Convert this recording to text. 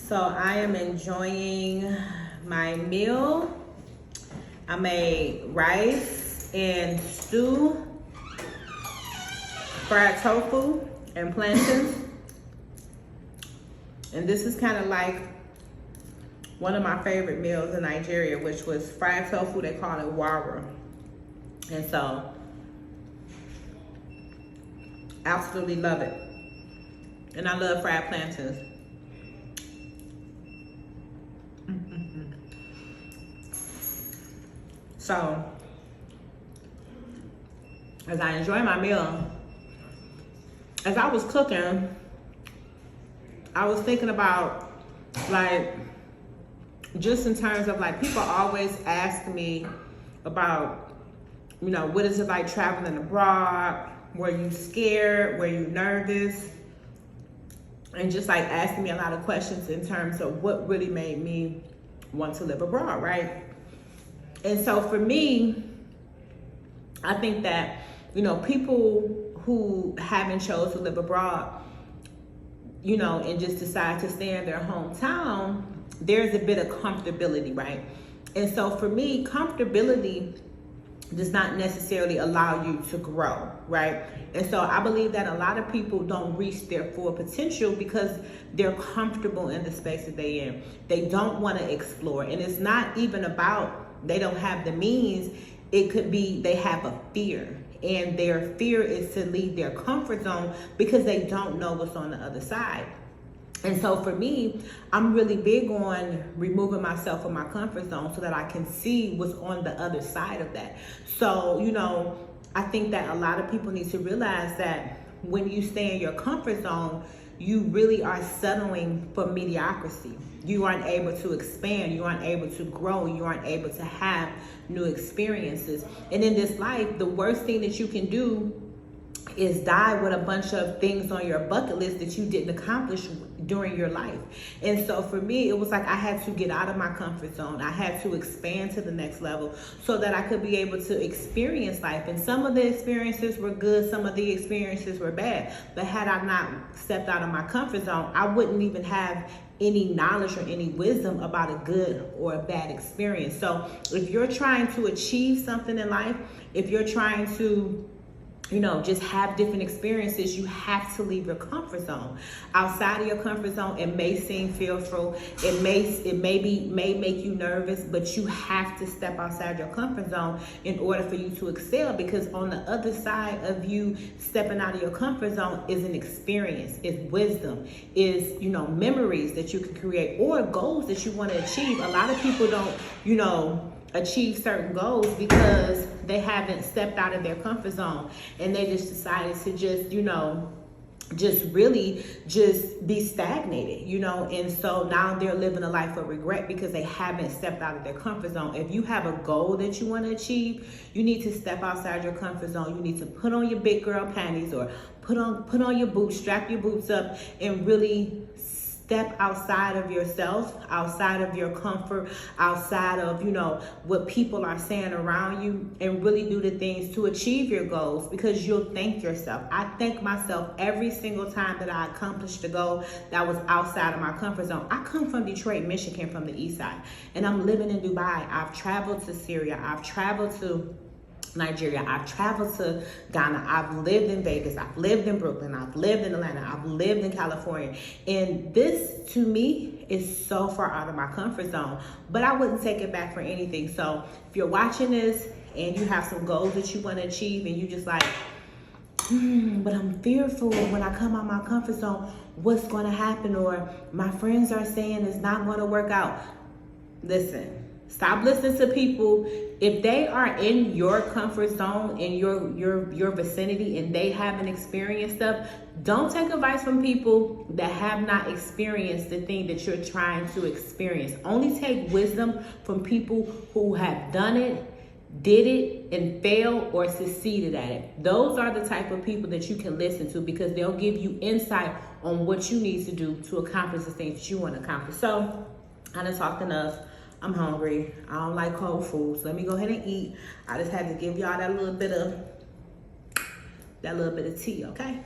So I am enjoying my meal. I made rice and stew, fried tofu and plantains. And this is kind of like one of my favorite meals in Nigeria, which was fried tofu. They call it wara. And so, absolutely love it. And I love fried plantains. So, as I enjoy my meal, as I was cooking, I was thinking about, like, just in terms of, like, people always ask me about, you know, what is it like traveling abroad? Were you scared? Were you nervous? And just like asking me a lot of questions in terms of what really made me want to live abroad, right? And so for me, I think that, you know, people who haven't chose to live abroad, you know, and just decide to stay in their hometown, there's a bit of comfortability, right? And so for me, comfortability does not necessarily allow you to grow, right? And so I believe that a lot of people don't reach their full potential because they're comfortable in the space that they're in. They don't want to explore. And it's not even about they don't have the means. It could be they have a fear. And their fear is to leave their comfort zone because they don't know what's on the other side. And so for me, I'm really big on removing myself from my comfort zone so that I can see what's on the other side of that. So, you know, I think that a lot of people need to realize that when you stay in your comfort zone, you really are settling for mediocrity. You aren't able to expand. You aren't able to grow. You aren't able to have new experiences. And in this life, the worst thing that you can do is die with a bunch of things on your bucket list that you didn't accomplish during your life. And so for me, it was like I had to get out of my comfort zone. I had to expand to the next level so that I could be able to experience life. And some of the experiences were good, some of the experiences were bad. But had I not stepped out of my comfort zone, I wouldn't even have any knowledge or any wisdom about a good or a bad experience. So if you're trying to achieve something in life, if you're trying to, you know, just have different experiences, you have to leave your comfort zone. Outside of your comfort zone, it may seem fearful, it may make you nervous, but you have to step outside your comfort zone in order for you to excel, because on the other side of you stepping out of your comfort zone is an experience, is wisdom, is, you know, memories that you can create or goals that you want to achieve. A lot of people don't, you know, achieve certain goals because they haven't stepped out of their comfort zone and they just decided to just, you know, just really just be stagnated, you know. And so now they're living a life of regret because they haven't stepped out of their comfort zone. If you have a goal that you want to achieve, you need to step outside your comfort zone. You need to put on your big girl panties or put on your boots, strap your boots up, and really step outside of yourself, outside of your comfort, outside of, you know, what people are saying around you, and really do the things to achieve your goals, because you'll thank yourself. I thank myself every single time that I accomplished a goal that was outside of my comfort zone. I come from Detroit, Michigan, from the east side, and I'm living in Dubai. I've traveled to Syria. I've traveled to Nigeria. I've traveled to Ghana. I've lived in Vegas. I've lived in Brooklyn. I've lived in Atlanta. I've lived in California. And this, to me, is so far out of my comfort zone. But I wouldn't take it back for anything. So if you're watching this and you have some goals that you want to achieve and you just like, but I'm fearful when I come out my comfort zone, what's going to happen? Or my friends are saying it's not going to work out. Listen. Stop listening to people. If they are in your comfort zone, in your vicinity, and they haven't experienced stuff, don't take advice from people that have not experienced the thing that you're trying to experience. Only take wisdom from people who have done it, did it, and failed or succeeded at it. Those are the type of people that you can listen to, because they'll give you insight on what you need to do to accomplish the things that you want to accomplish. So I done talked enough. I'm hungry. I don't like cold food, so let me go ahead and eat. I just had to give y'all that little bit of tea, okay?